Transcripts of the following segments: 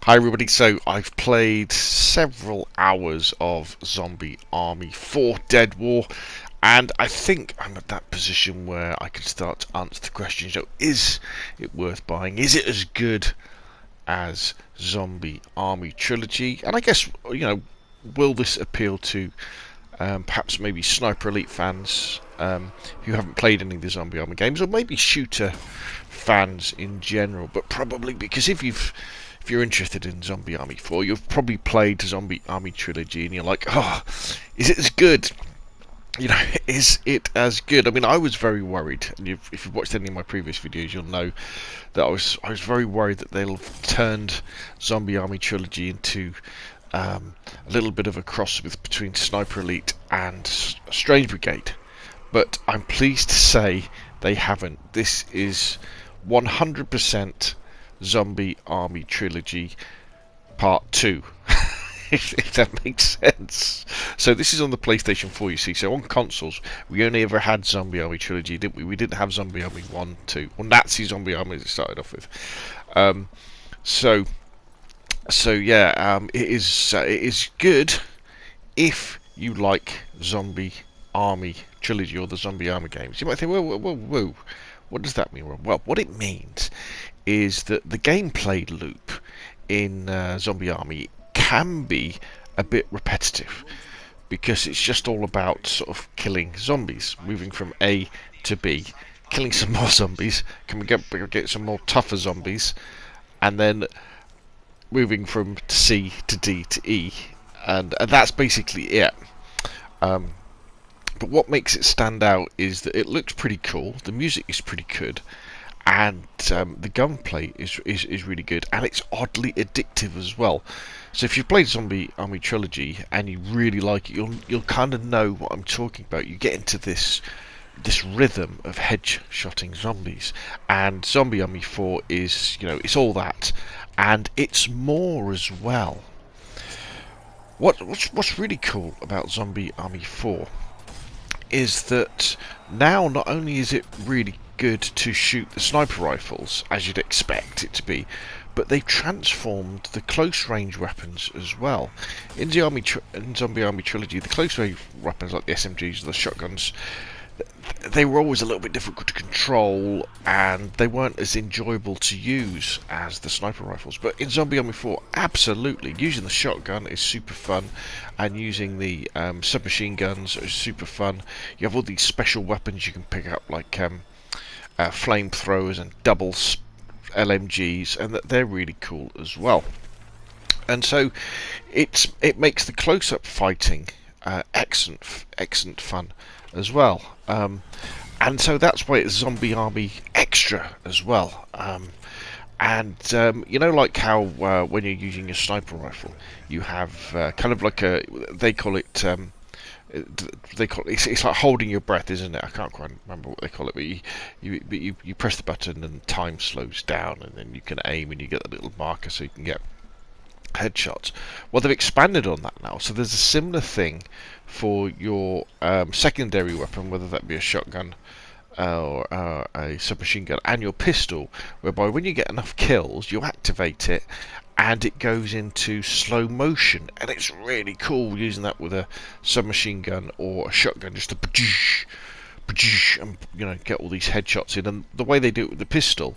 Hi everybody, so I've played several hours of Zombie Army 4 Dead War, and I think I'm at that position where I can start to answer the question, so is it worth buying? Is it as good as Zombie Army Trilogy? And I guess, will this appeal to perhaps maybe Sniper Elite fans who haven't played any of the Zombie Army games, or maybe shooter fans in general, but probably because if you're interested in Zombie Army 4, you've probably played Zombie Army Trilogy and you're like, oh, is it as good? Is it as good? I mean, I was very worried, and if you've watched any of my previous videos, you'll know that I was very worried that they'll have turned Zombie Army Trilogy into a little bit of a cross between Sniper Elite and Strange Brigade. But I'm pleased to say they haven't. This is 100% Zombie Army Trilogy Part 2, if that makes sense. So this is on the PlayStation 4, you see. So on consoles, we only ever had Zombie Army Trilogy, didn't we? We didn't have Zombie Army 1, 2. Well, Nazi Zombie Army as it started off with. So yeah, it is good if you like Zombie Army Trilogy or the Zombie Army games. You might think, whoa, what does that mean? Well, what it means is that the gameplay loop in Zombie Army can be a bit repetitive, because it's just all about sort of killing zombies, moving from A to B, killing some more zombies, can we get some more tougher zombies, and then moving from C to D to E, and that's basically it. But what makes it stand out is that it looks pretty cool, the music is pretty good, and the gunplay is really good, and it's oddly addictive as well. So if you've played Zombie Army Trilogy and you really like it, you'll kind of know what I'm talking about. You get into this rhythm of headshotting zombies, and Zombie Army 4 is, it's all that, and it's more as well. What's really cool about Zombie Army 4 is that now not only is it really good to shoot the sniper rifles as you'd expect it to be, but they've transformed the close range weapons as well. In Zombie Army Trilogy, the close range weapons like the SMGs, the shotguns, they were always a little bit difficult to control, and they weren't as enjoyable to use as the sniper rifles. But in Zombie Army 4, absolutely, using the shotgun is super fun, and using the submachine guns is super fun. You have all these special weapons you can pick up, like flamethrowers and double LMGs, and they're really cool as well. And so it makes the close-up fighting excellent fun as well, and so that's why it's Zombie Army Extra as well. Like how when you're using your sniper rifle, you have kind of like they call it it's like holding your breath, isn't it? I can't quite remember what they call it, but you press the button and time slows down, and then you can aim and you get the little marker so you can get headshots. Well, they've expanded on that now, so there's a similar thing for your secondary weapon, whether that be a shotgun or a submachine gun, and your pistol, whereby when you get enough kills you activate it and it goes into slow motion, and it's really cool using that with a submachine gun or a shotgun, just to and get all these headshots in. And the way they do it with the pistol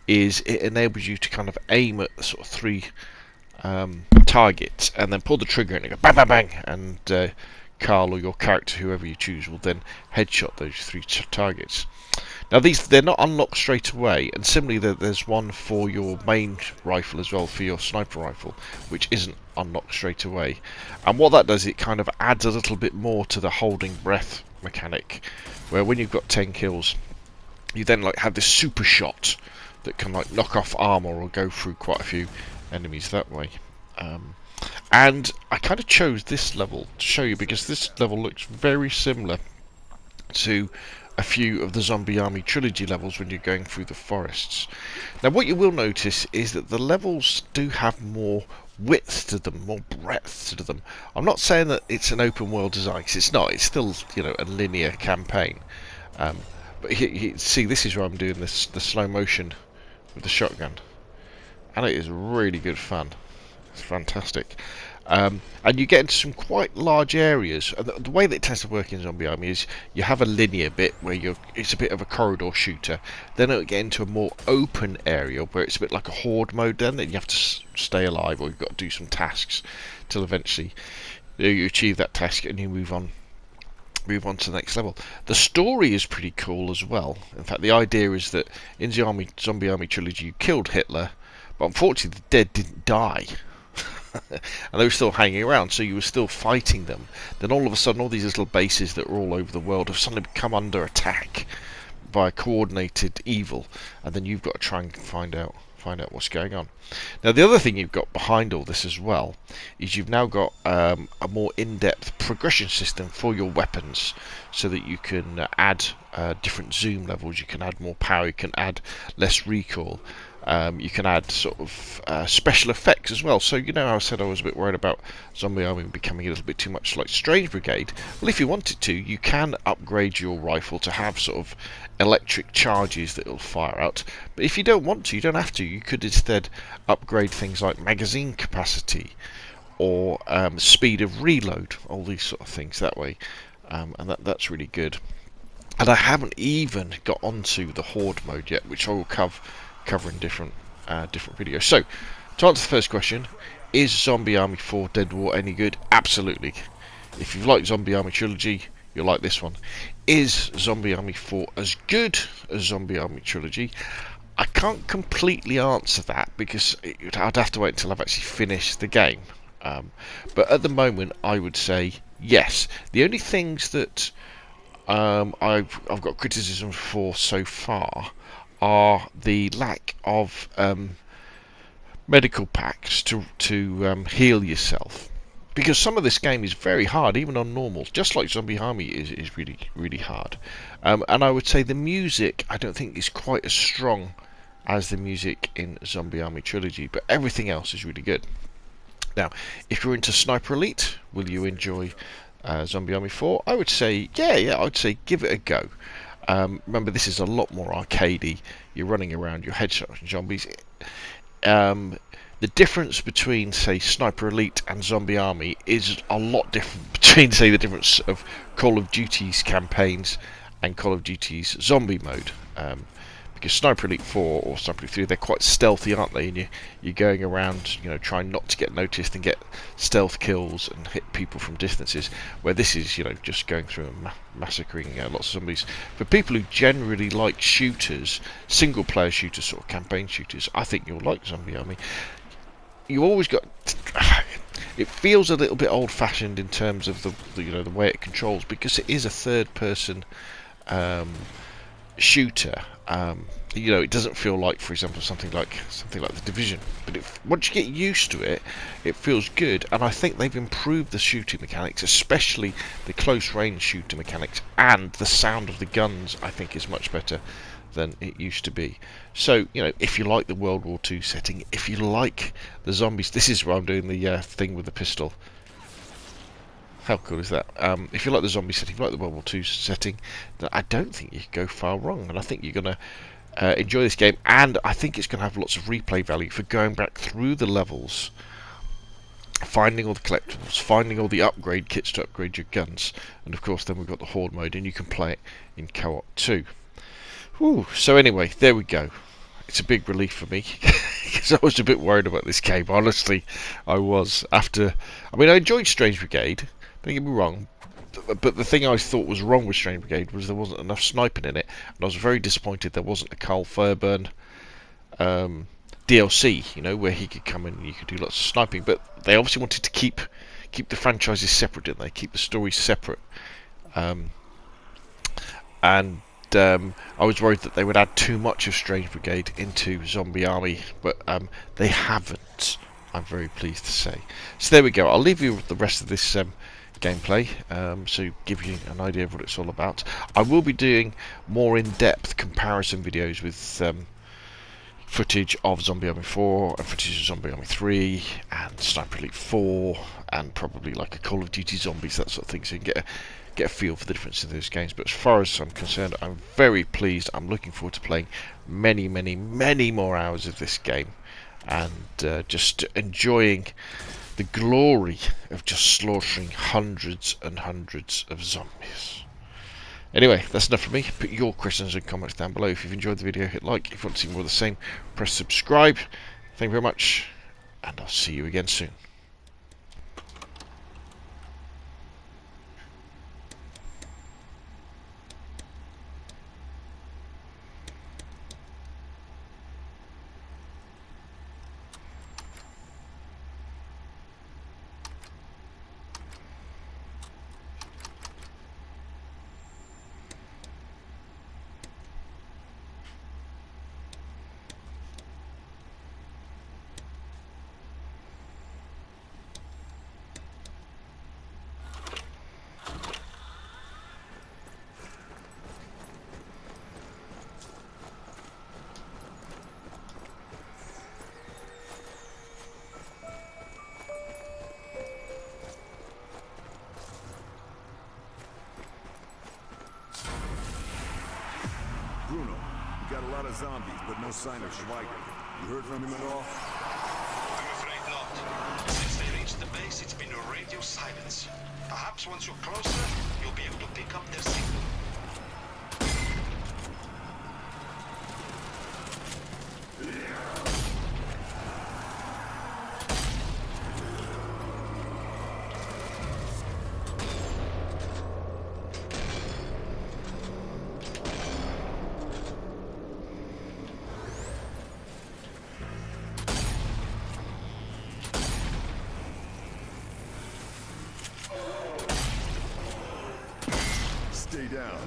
is it enables you to kind of aim at the sort of three targets and then pull the trigger and it go bang bang bang, and Carl or your character, whoever you choose, will then headshot those three targets. Now they're not unlocked straight away, and similarly there's one for your main rifle as well, for your sniper rifle, which isn't unlocked straight away. And what that does, it kind of adds a little bit more to the holding breath mechanic, where when you've got 10 kills you then have this super shot that can knock off armor or go through quite a few enemies that way. And I kind of chose this level to show you because this level looks very similar to a few of the Zombie Army Trilogy levels when you're going through the forests. Now what you will notice is that the levels do have more width to them, more breadth to them. I'm not saying that it's an open world design, because it's not. It's still a linear campaign. But see, this is where I'm doing the slow motion with the shotgun, and it is really good fun. It's fantastic. And you get into some quite large areas. And the way that it tends to work in Zombie Army is you have a linear bit where it's a bit of a corridor shooter. Then it'll get into a more open area where it's a bit like a horde mode. Then you have to stay alive, or you've got to do some tasks till eventually you achieve that task and you move on to the next level. The story is pretty cool as well. In fact, the idea is that in the Zombie Army Trilogy you killed Hitler, but unfortunately the dead didn't die. And they were still hanging around, so you were still fighting them. Then all of a sudden all these little bases that were all over the world have suddenly come under attack by coordinated evil, and then you've got to try and find out what's going on. Now the other thing you've got behind all this as well is you've now got a more in-depth progression system for your weapons, so that you can add different zoom levels, you can add more power, you can add less recoil. You can add sort of special effects as well. So, you know how I said I was a bit worried about Zombie Army becoming a little bit too much like Strange Brigade? Well, if you wanted to, you can upgrade your rifle to have sort of electric charges that it'll fire out. But if you don't want to, you don't have to. You could instead upgrade things like magazine capacity or speed of reload, all these sort of things that way. And that's really good. And I haven't even got onto the Horde mode yet, which I will cover in different videos. So, to answer the first question, is Zombie Army 4 Dead War any good? Absolutely. If you've liked Zombie Army Trilogy, you'll like this one. Is Zombie Army 4 as good as Zombie Army Trilogy? I can't completely answer that, because I'd have to wait until I've actually finished the game. But at the moment, I would say yes. The only things that I've got criticism for so far are the lack of medical packs to heal yourself, because some of this game is very hard, even on normal, just like Zombie Army is really, really hard. And I would say the music, I don't think is quite as strong as the music in Zombie Army Trilogy, but everything else is really good. Now, if you're into Sniper Elite, will you enjoy Zombie Army 4? I would say, yeah, I'd say give it a go. Remember, this is a lot more arcadey. You're running around, you're headshotting zombies. The difference between, say, Sniper Elite and Zombie Army is a lot different between, say, the difference of Call of Duty's campaigns and Call of Duty's zombie mode. Because Sniper Elite 4 or Sniper Elite 3, they're quite stealthy, aren't they? And you're going around, trying not to get noticed and get stealth kills and hit people from distances. Where this is, just going through and massacring lots of zombies. For people who generally like shooters, single-player shooters, sort of campaign shooters, I think you'll like Zombie Army. You always got. It feels a little bit old-fashioned in terms of the way it controls, because it is a third-person shooter. It doesn't feel like, for example, something like The Division. But once you get used to it, it feels good. And I think they've improved the shooting mechanics, especially the close-range shooting mechanics, and the sound of the guns, I think, is much better than it used to be. So, if you like the World War II setting, if you like the zombies, this is where I'm doing the thing with the pistol. How cool is that? If you like the zombie setting, if you like the World War II setting, then I don't think you can go far wrong. And I think you're going to enjoy this game. And I think it's going to have lots of replay value for going back through the levels, finding all the collectibles, finding all the upgrade kits to upgrade your guns. And of course, then we've got the Horde mode, and you can play it in co-op too. Whew. So anyway, there we go. It's a big relief for me, because I was a bit worried about this game. Honestly, I was. I enjoyed Strange Brigade. Don't get me wrong, but the thing I thought was wrong with Strange Brigade was there wasn't enough sniping in it, and I was very disappointed there wasn't a Carl Fairburn DLC, where he could come in and you could do lots of sniping. But they obviously wanted to keep the franchises separate, didn't they? Keep the stories separate. And I was worried that they would add too much of Strange Brigade into Zombie Army, but they haven't, I'm very pleased to say. So there we go. I'll leave you with the rest of this gameplay, so give you an idea of what it's all about. I will be doing more in-depth comparison videos with footage of Zombie Army 4 and footage of Zombie Army 3 and Sniper Elite 4 and probably like a Call of Duty Zombies, that sort of thing, so you can get a feel for the difference in those games. But as far as I'm concerned, I'm very pleased. I'm looking forward to playing many, many, many more hours of this game. and just enjoying the glory of just slaughtering hundreds and hundreds of zombies. Anyway, that's enough from me. Put your questions and comments down below. If you've enjoyed the video, hit like. If you want to see more of the same, press subscribe. Thank you very much, and I'll see you again soon. Bruno, we got a lot of zombies, but no sign of Schweiger. You heard from him at all? I'm afraid not. Since they reached the base, it's been a radio silence. Perhaps once you're closer, you'll be able to pick up their signal. Stay down.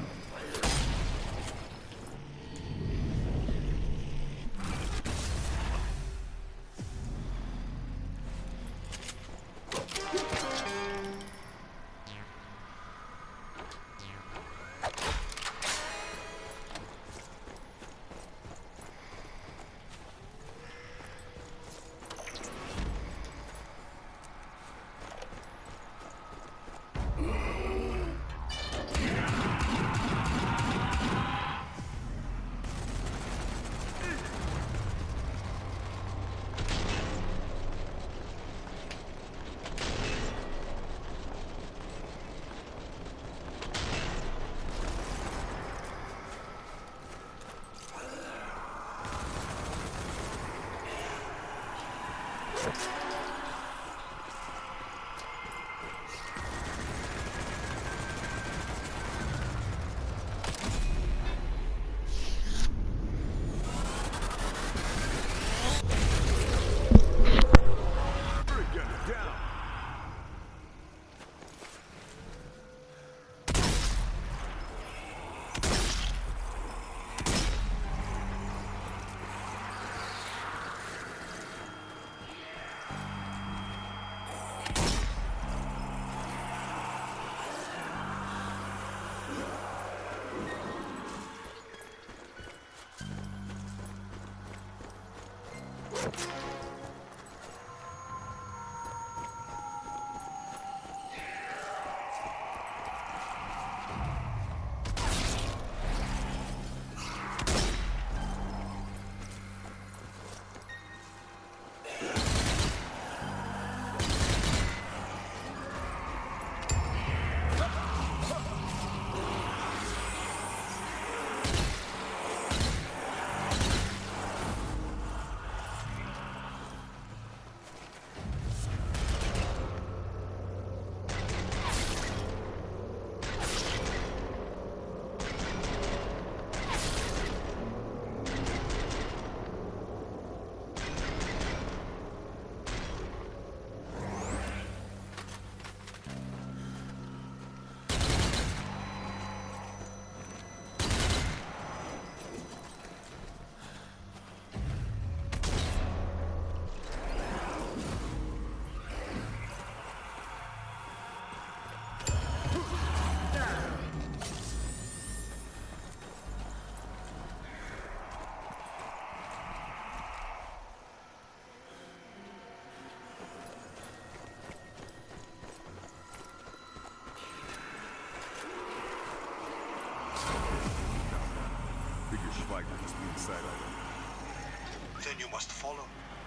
Then you must follow.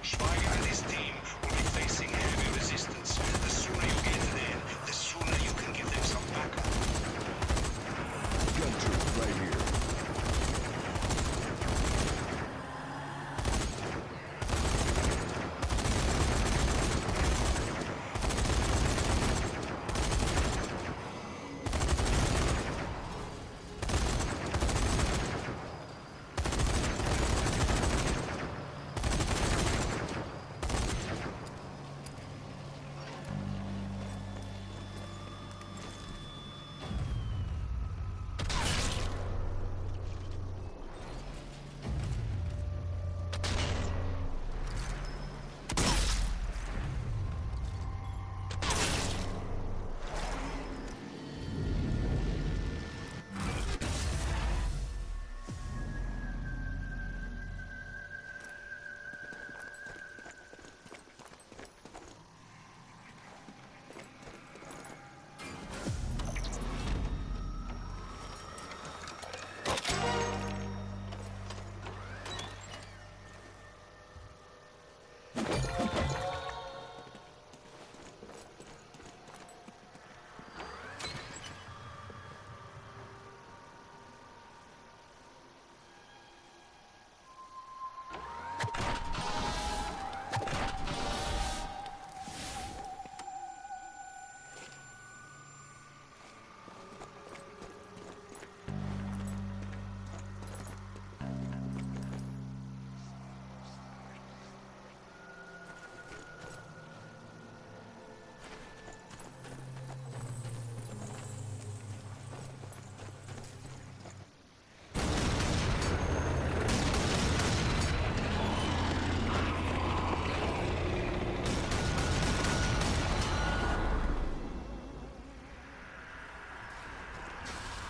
Schweiger and his team will be facing heavy resistance. The sooner you get there, the sooner you can give them some backup. Gun troops right here.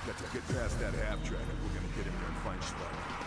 Got to get past that half track if we're gonna get in there and find Schweiger.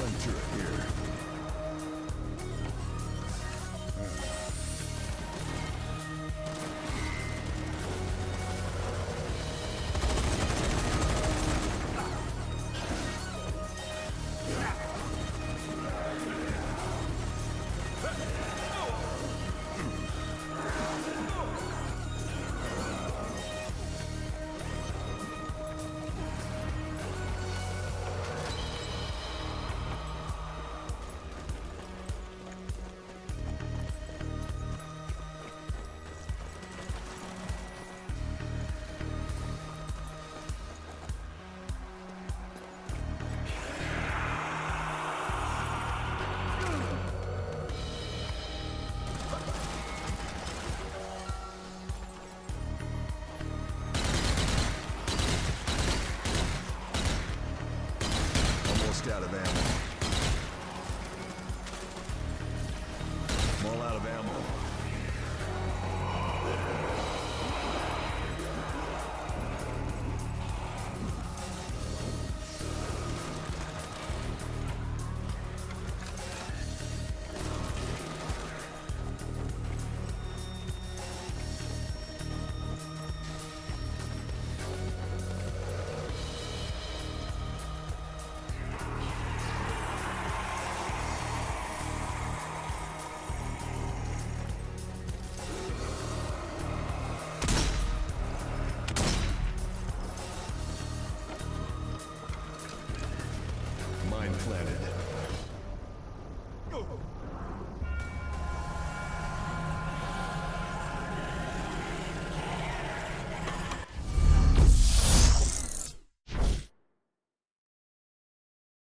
Enter here. Almost out of ammo. I'm all out of ammo. Mine planted.